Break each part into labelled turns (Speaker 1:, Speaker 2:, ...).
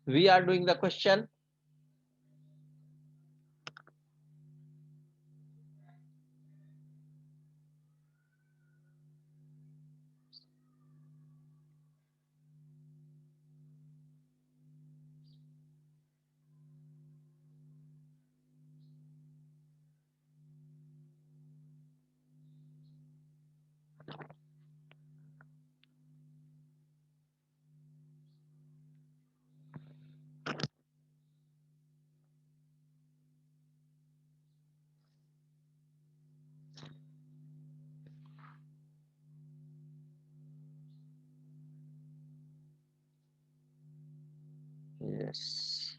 Speaker 1: We are doing the question. Yes.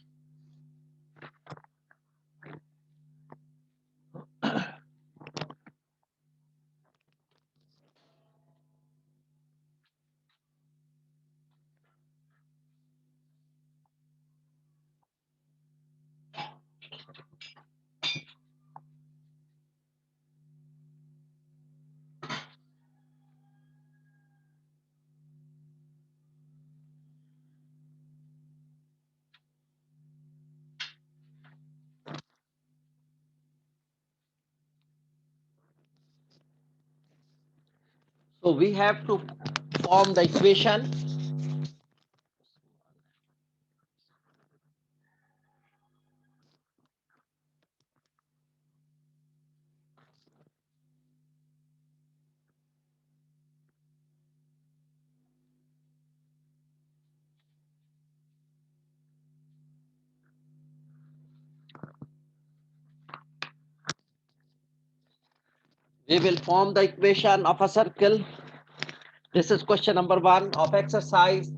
Speaker 1: So we have to form the equation. We will form the equation of a circle. This is question number 1 of exercise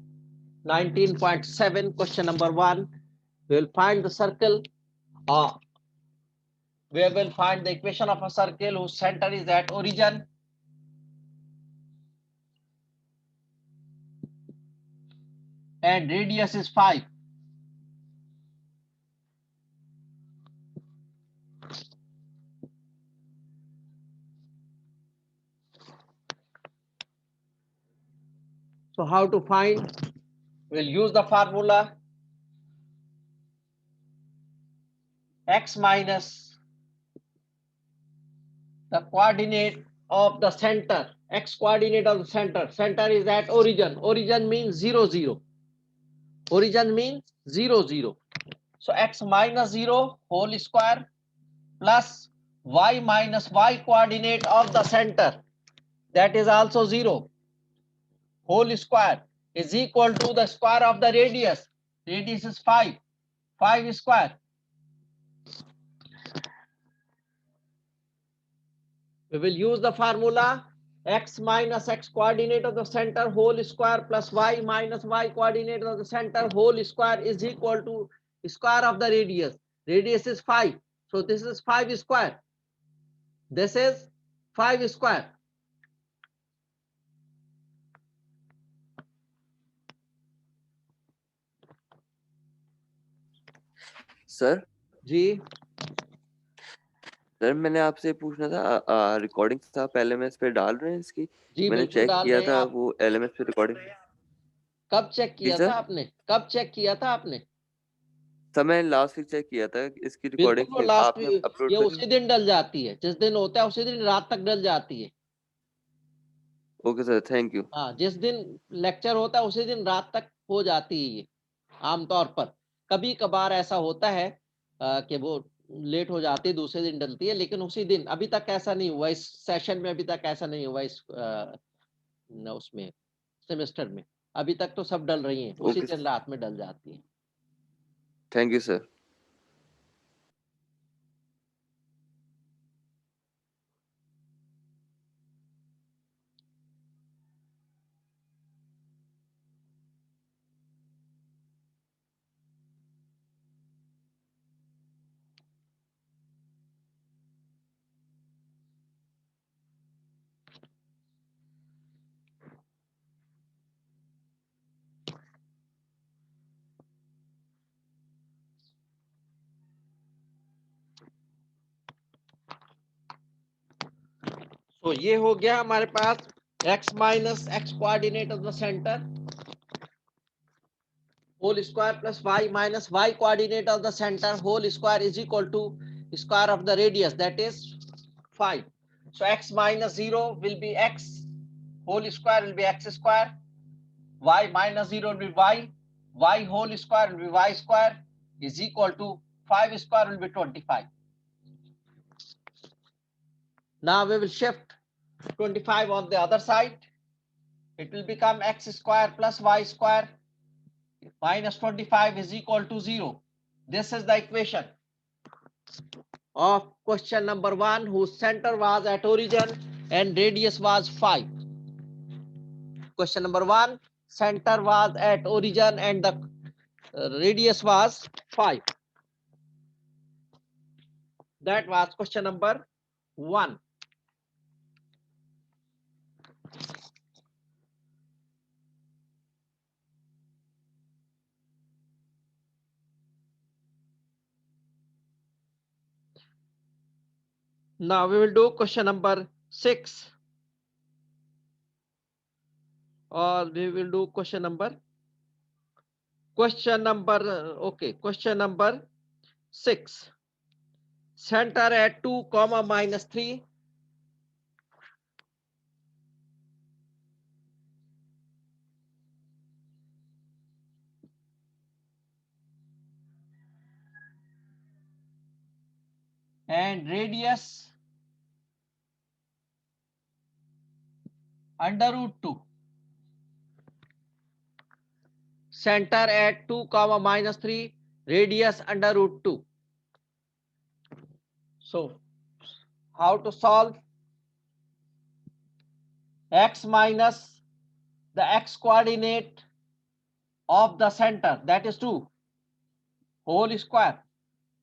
Speaker 1: 19.7. Question number 1. We will find the circle. We will find the equation of a circle whose center is at origin and radius is 5. So how to find? We'll use the formula x minus the coordinate of the center. X coordinate of the center. Center is at origin. Origin means 0, 0. Origin means 0, 0. So x minus 0 whole square plus y minus y coordinate of the center, that is also 0, whole square is equal to the square of the radius. Radius is 5. 5 square. We will use the formula x minus x coordinate of the center whole square plus y minus y coordinate of the center whole square is equal to square of the radius. Radius is 5. So this is 5 square. This is 5 square.
Speaker 2: Sir
Speaker 1: जी
Speaker 2: sir मैंने आपसे पूछना था, recording था पहले में इस पे डाल रहे हैं इसकी?
Speaker 1: जी
Speaker 2: मैंने
Speaker 1: बिल्कुल
Speaker 2: चेक
Speaker 1: डाल
Speaker 2: किया
Speaker 1: रहे हैं
Speaker 2: था
Speaker 1: आप।
Speaker 2: वो एलएमएस पे रिकॉर्डिंग।
Speaker 1: कब चेक
Speaker 2: जी
Speaker 1: किया था
Speaker 2: सर,
Speaker 1: आपने? कब चेक किया था आपने?
Speaker 2: सर मैंने लास्ट वीक चेक किया था इसकी
Speaker 1: बिल्कुल,
Speaker 2: रिकॉर्डिंग
Speaker 1: वो
Speaker 2: फिर
Speaker 1: लास्ट
Speaker 2: आपने अपलोड
Speaker 1: ये
Speaker 2: करी।
Speaker 1: उसी दिन डल जाती है, जिस दिन होता है उसी दिन रात तक डल जाती है।
Speaker 2: Okay sir, thank you.
Speaker 1: हाँ, जिस दिन लेक्चर होता है उसी दिन रात तक हो जाती है ये, आमतौर पर। कभी कभार ऐसा होता है कि वो लेट हो जाती है, दूसरे दिन डलती है, लेकिन उसी दिन। अभी तक ऐसा नहीं हुआ इस सेशन में, अभी तक ऐसा नहीं हुआ इस उसमें सेमेस्टर में। अभी तक तो सब डल रही हैं, उसी
Speaker 2: ओके,
Speaker 1: दिन रात में डल जाती है।
Speaker 2: Thank you sir.
Speaker 1: तो ये हो गया हमारे पास x minus x coordinate of the centre whole square plus y minus y coordinate of the center whole square is equal to square of the radius, that is 5. So x minus 0 will be x, whole square will be x square, y minus 0 will be y whole square will be y square is equal to 5 square will be 25. Now we will shift 25 on the other side. It will become x square plus y square minus 25 is equal to 0. This is the equation of question number 1, whose center was at origin and radius was 5. Question number 1, center was at origin and the radius was 5. That was question number 1. Now we will do question number 6, or we will do question number okay, question number 6. Center at 2 comma minus 3, and radius under root 2. Center at 2 comma minus 3, radius under root 2. So how to solve? X minus the x coordinate of the center, that is 2, whole square,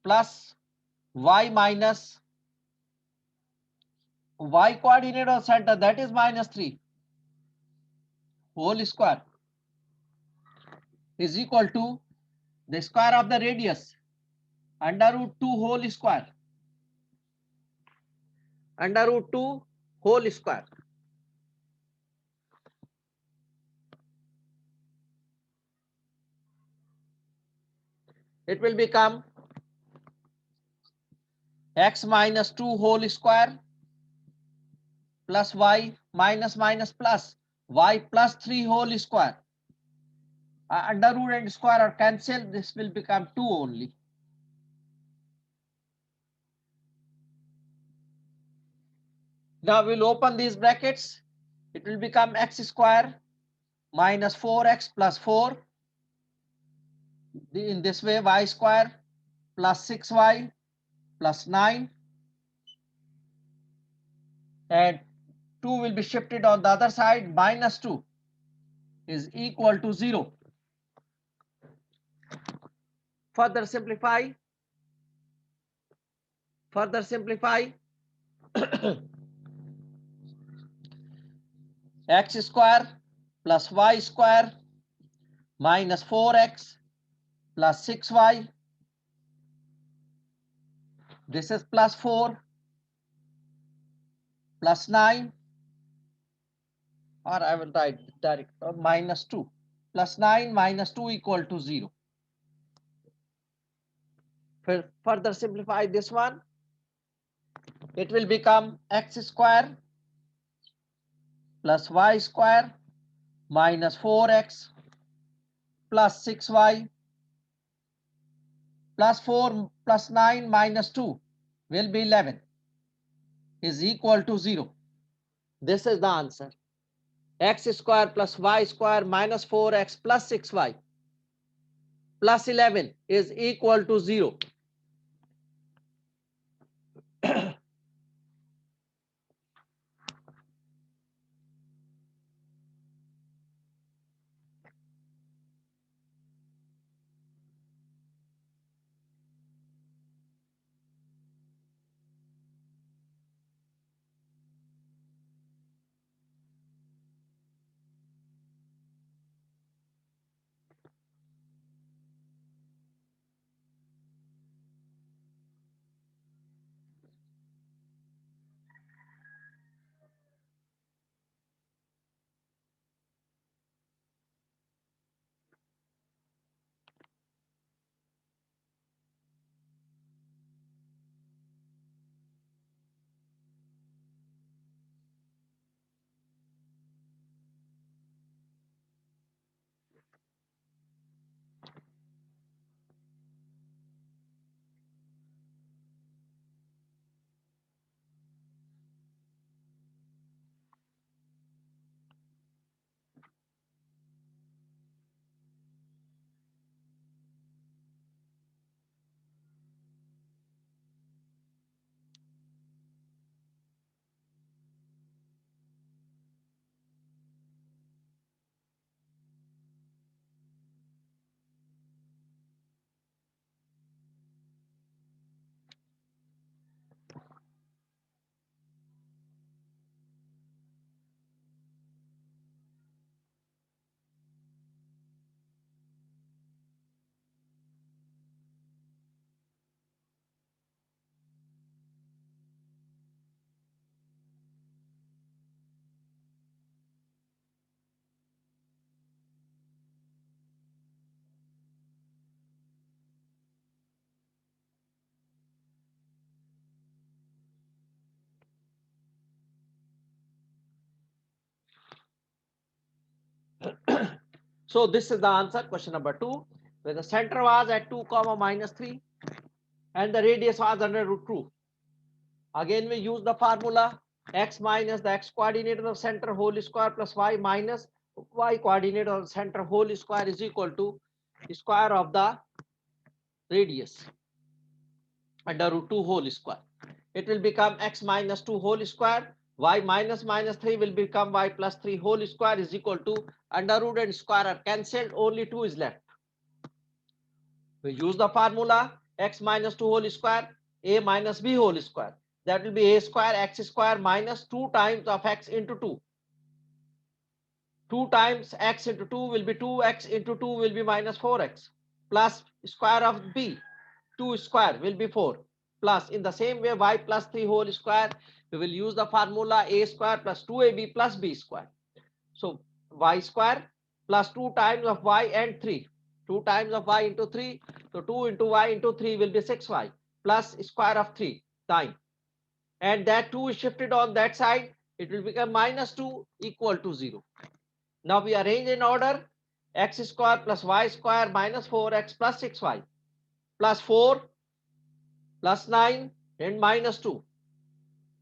Speaker 1: plus y minus y coordinate of center, that is minus 3, whole square is equal to the square of the radius under root 2 whole square, under root 2 whole square. It will become x minus 2 whole square plus y minus minus plus y plus 3 whole square. Under root and square are cancelled. This will become 2 only. Now we'll open these brackets. It will become x square minus 4x plus 4. In this way, y square plus 6y plus 9. And 2 will be shifted on the other side. Minus 2 is equal to 0. Further simplify. X square plus y square minus 4x plus 6y. This is plus 4 plus 9, or I will write direct minus 2 plus 9 minus 2 equal to 0. Further simplify this one. It will become x square plus y square minus 4x plus 6y plus 4 plus 9 minus 2 will be 11 is equal to 0. This is the answer. X square plus y square minus 4x plus 6y plus 11 is equal to 0. So this is the answer, question number 2, where the center was at 2 comma minus 3 and the radius was under root 2. Again we use the formula x minus the x coordinate of the center whole square plus y minus y coordinate of the center whole square is equal to square of the radius under root 2 whole square. It will become x minus 2 whole square, y minus minus 3 will become y plus 3 whole square is equal to under root and square are cancelled, only 2 is left. We use the formula x minus 2 whole square, a minus b whole square. That will be a square x square minus 2 times of x into 2. 2 times x into 2 will be 2x into 2 will be minus 4x plus square of b, 2 square will be 4 plus in the same way y plus 3 whole square, we will use the formula a square plus 2ab plus b square. So y square plus 2 times of y and 3. 2 times of y into 3. So 2 into y into 3 will be 6y plus square of 3 times. And that 2 is shifted on that side. It will become minus 2 equal to 0. Now we arrange in order x square plus y square minus 4x plus 6y plus 4 plus 9 and minus 2.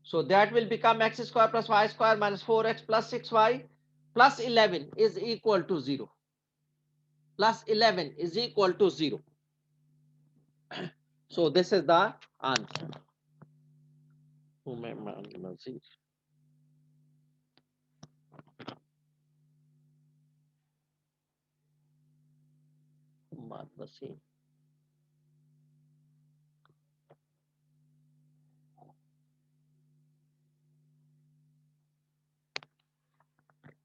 Speaker 1: So that will become x square plus y square minus 4x plus 6y plus 11 is equal to 0. Plus 11 is equal to 0. So this is the answer.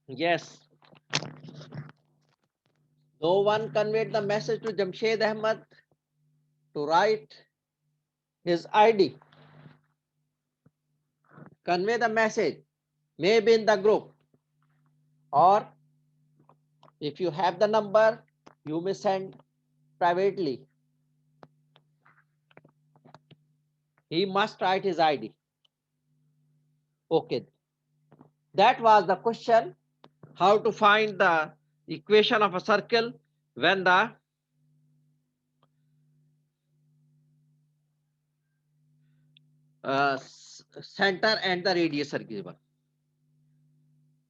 Speaker 1: Yes. No one conveyed the message to Jamshed Ahmed to write his ID. Convey the message, maybe in the group, or if you have the number, you may send privately. He must write his ID. Okay. That was the question, how to find the equation of a circle when the center and the radius are given.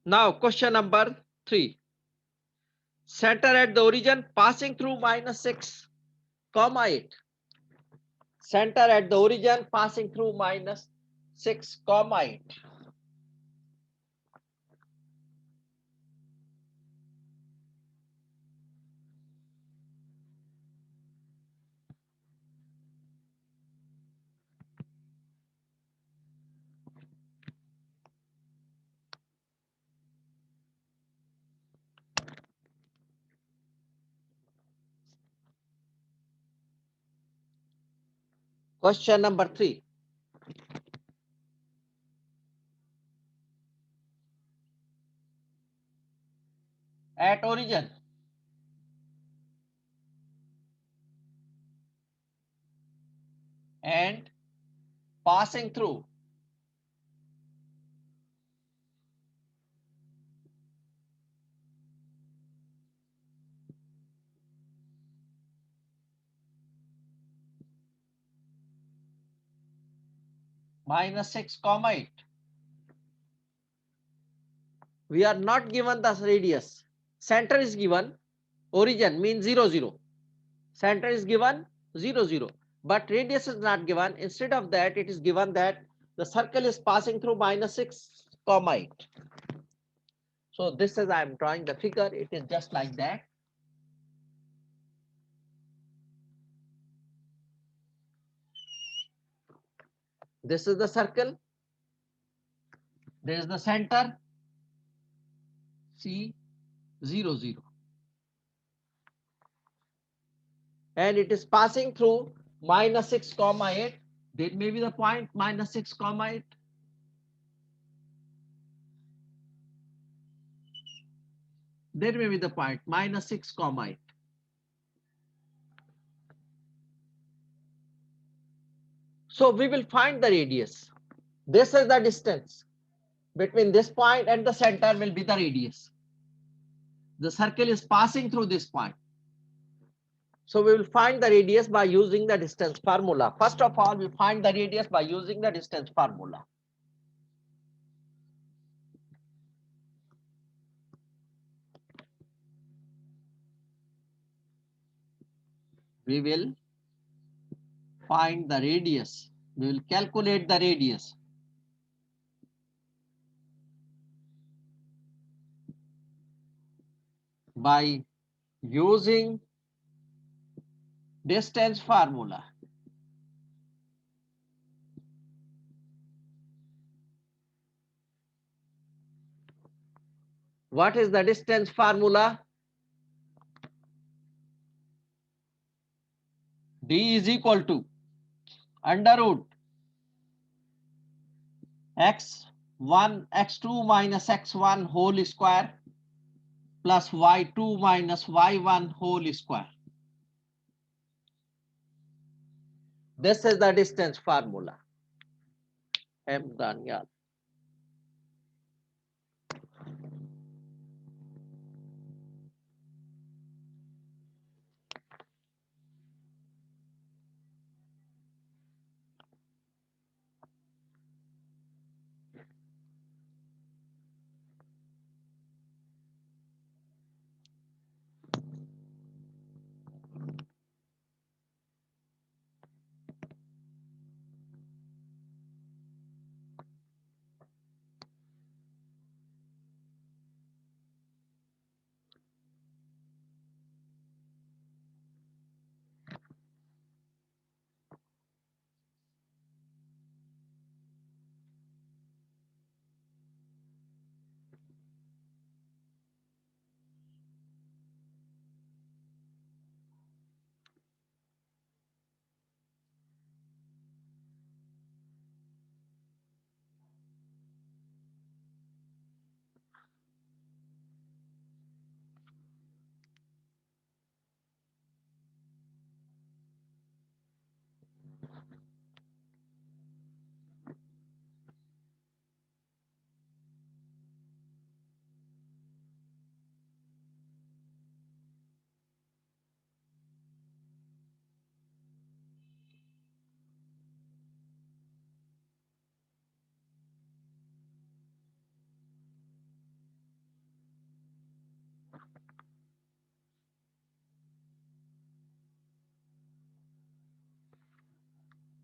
Speaker 1: Now question number 3. Center at the origin passing through minus 6 comma 8. Center at the origin passing through minus 6 comma 8. Question number 3. At origin, and passing through minus 6 comma 8. We are not given the radius. Center is given, origin means 0 0. Center is given 0 0, but radius is not given. Instead of that, it is given that the circle is passing through minus 6 comma 8. So this is, I am drawing the figure. It is just like that. This is the circle. There is the center C 0 0. And it is passing through minus 6 comma 8. There may be the point minus 6 comma 8. There may be the point minus 6 comma 8. So we will find the radius. This is the distance between this point and the center will be the radius. The circle is passing through this point. So we will find the radius by using the distance formula. First of all, we find the radius by using the distance formula. We will find the radius. We will calculate the radius. By using distance formula. What is the distance formula? D is equal to under root x1 x2 minus x1 whole square plus y2 minus y1 whole square. This is the distance formula. M. Daniel.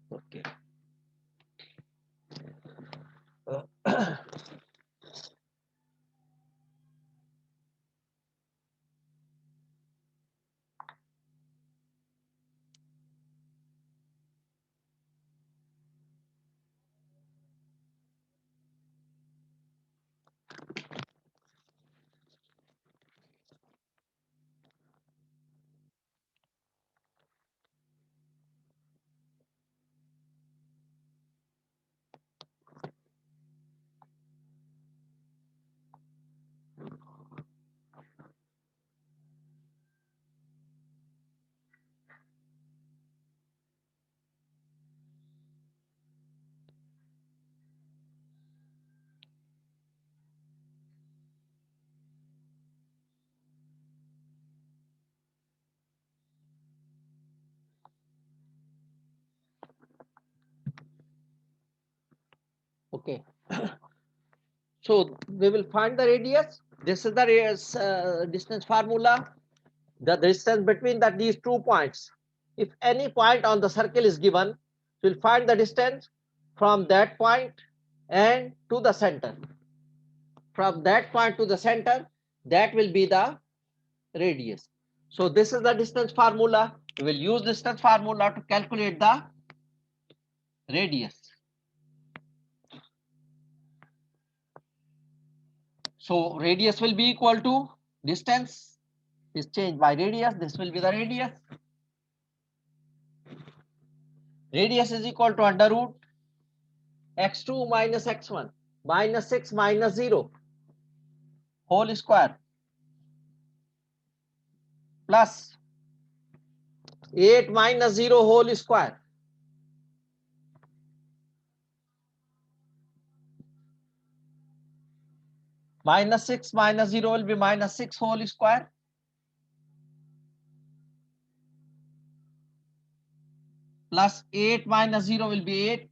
Speaker 1: Okay. Okay. So we will find the radius. This is the radius, distance formula. The distance between these 2 points. If any point on the circle is given, we'll find the distance from that point and to the center. From that point to the center, that will be the radius. So this is the distance formula. We will use distance formula to calculate the radius. So radius will be equal to distance is changed by radius. This will be the radius. Radius is equal to under root x2 minus x1 minus 6 minus 0 whole square plus 8 minus 0 whole square Minus 6 minus 0 will be minus 6 whole square. Plus 8 minus 0 will be 8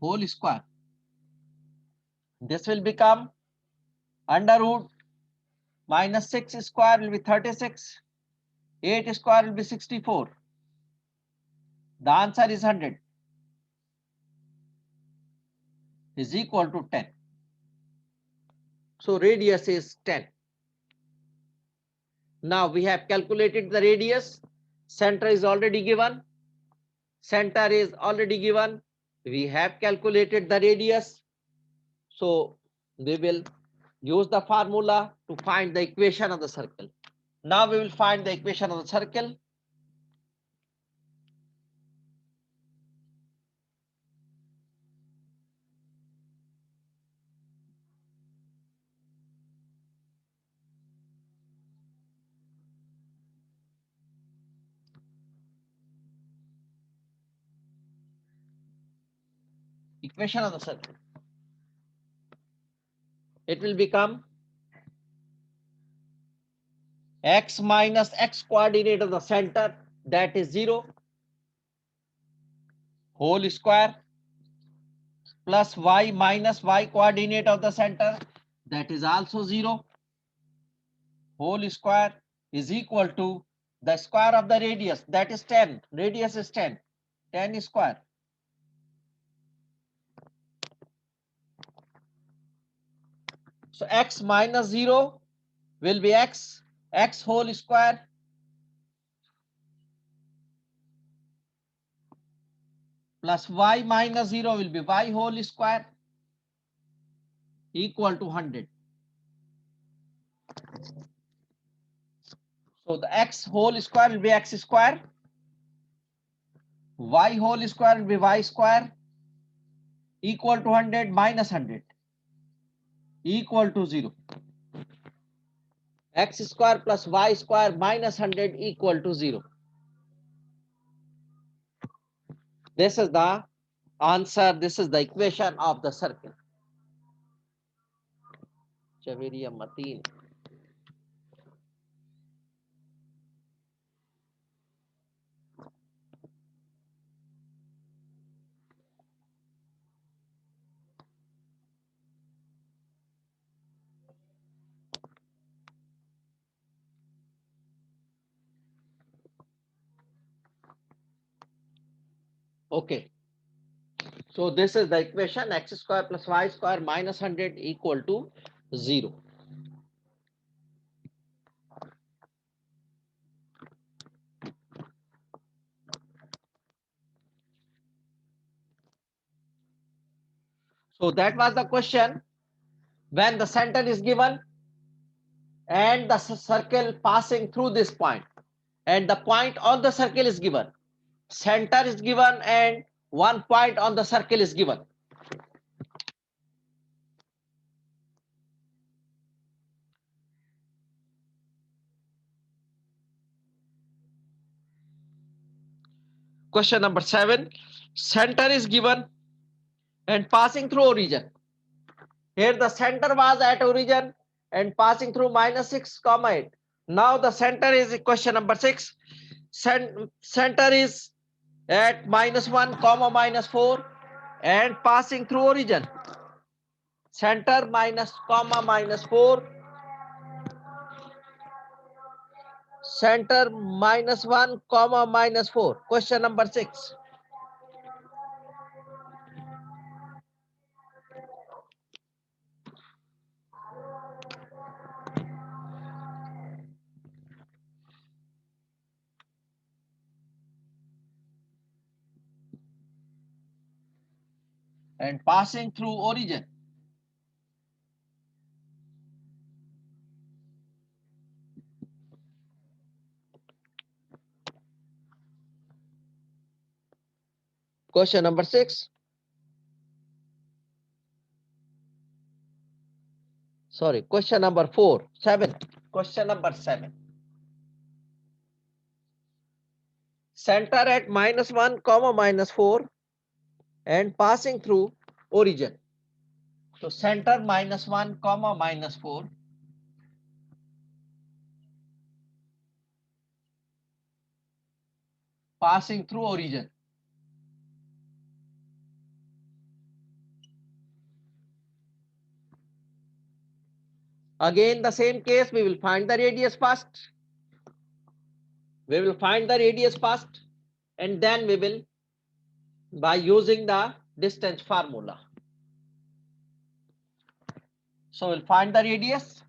Speaker 1: whole square. This will become under root minus 6 square will be 36. 8 square will be 64. The answer is 100 is equal to 10. So radius is 10. Now we have calculated the radius. Center is already given. Center is already given. We have calculated the radius. So we will use the formula to find the equation of the circle. Now we will find the equation of the circle. Equation of the circle. It will become x minus x coordinate of the center, that is 0, whole square, plus y minus y coordinate of the center, that is also 0, whole square, is equal to the square of the radius, that is 10. Radius is 10. 10 square. So x minus 0 will be x whole square, plus y minus 0 will be y whole square, equal to 100. So the x whole square will be x square, y whole square will be y square, equal to 100 minus 100, equal to 0. X square plus y square minus 100 equal to 0. This is the answer. This is the equation of the circle. Chaviriya Mateen. Okay. So this is the equation, x square plus y square minus 100 equal to 0. So that was the question. When the center is given and the circle passing through this point, and the point on the circle is given, center is given, and one point on the circle is given. Question number 7. Center is given and passing through origin. Here the center was at origin and passing through minus 6, 8. Now the center is question number 6. Center is at minus 1, minus 4 and passing through origin. Center minus, minus 4. Center minus 1, minus 4. Question number 6. And passing through origin. Question number 6. Sorry, question number 4. 7. Question number 7. Center at minus 1, minus 4 and passing through origin. So center -1 comma -4 passing through origin. Again the same case, we will find the radius first. We will find the radius first and then we will, by using the distance formula. So we'll find the radius.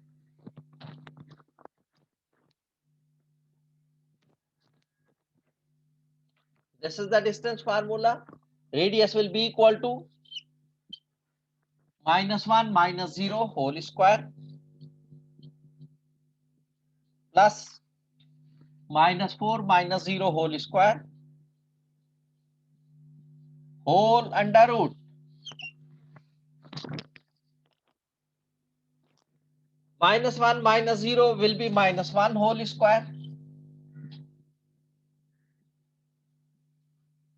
Speaker 1: This is the distance formula. Radius will be equal to -1 -0 whole square plus -4 -0 whole square whole under root -1 -0 will be -1 whole square,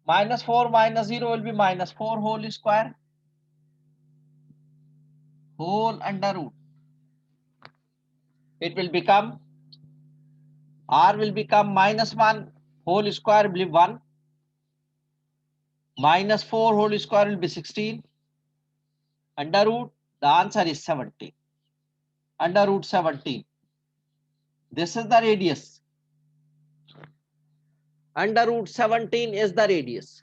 Speaker 1: -4 -0 will be -4 whole square whole under root. It will become, r will become -1 whole square will be 1, -4 whole square will be 16, under root, the answer is 17, under root 17. This is the radius. Under root 17 is the radius.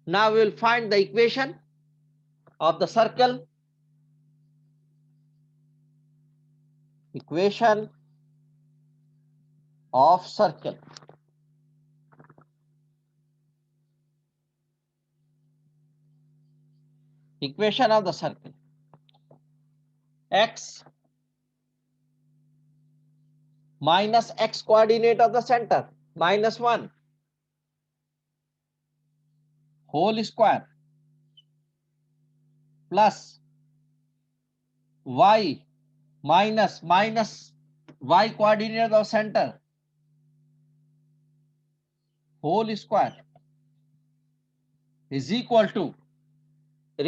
Speaker 1: Now we will find the equation of the circle. Equation of circle. Equation of the circle. X minus x coordinate of the center -1 whole square plus y minus y coordinate of the center whole square is equal to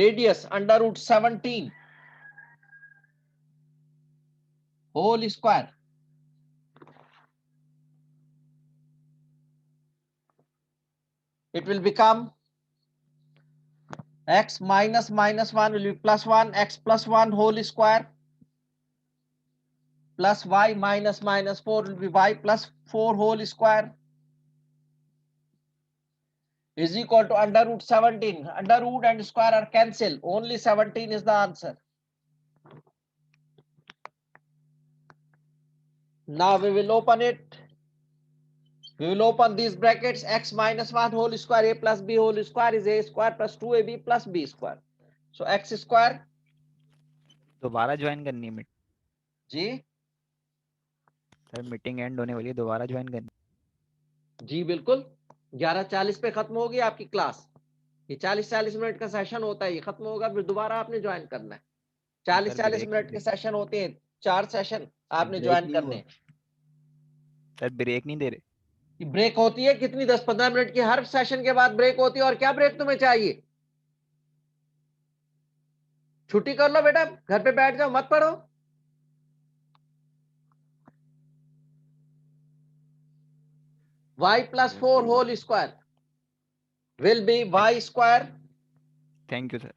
Speaker 1: radius under root 17 whole square it will become x minus -1 will be +1, x plus 1 whole square plus y minus -4 will be y plus 4 whole square is equal to under root 17. Under root and square are cancelled. Only 17 is the answer. Now we will open it. We will open these brackets. X minus 1 whole square a plus b whole square is a square plus 2ab plus b square. So x square.
Speaker 3: दोबारा join करनी है
Speaker 1: जी
Speaker 3: sir, meeting and होने वाली है, दोबारा join करनी।
Speaker 1: जी बिल्कुल, 11:40 पे खत्म होगी आपकी क्लास। ये 40-40 मिनट का सेशन होता है, ये खत्म होगा फिर दोबारा आपने ज्वाइन करना है। 40-40 मिनट के सेशन होते हैं, 4 सेशन आपने ज्वाइन करने हैं।
Speaker 3: सर ब्रेक नहीं दे रहे।
Speaker 1: ब्रेक होती है कितनी, 10-15 मिनट की, हर सेशन के बाद ब्रेक होती है। और क्या ब्रेक तुम्हें चाहिए? छुट्टी कर लो बेटा, घर पे बैठ जाओ, मत पढ़ो। y plus 4 whole square will be y square.
Speaker 3: Thank you sir.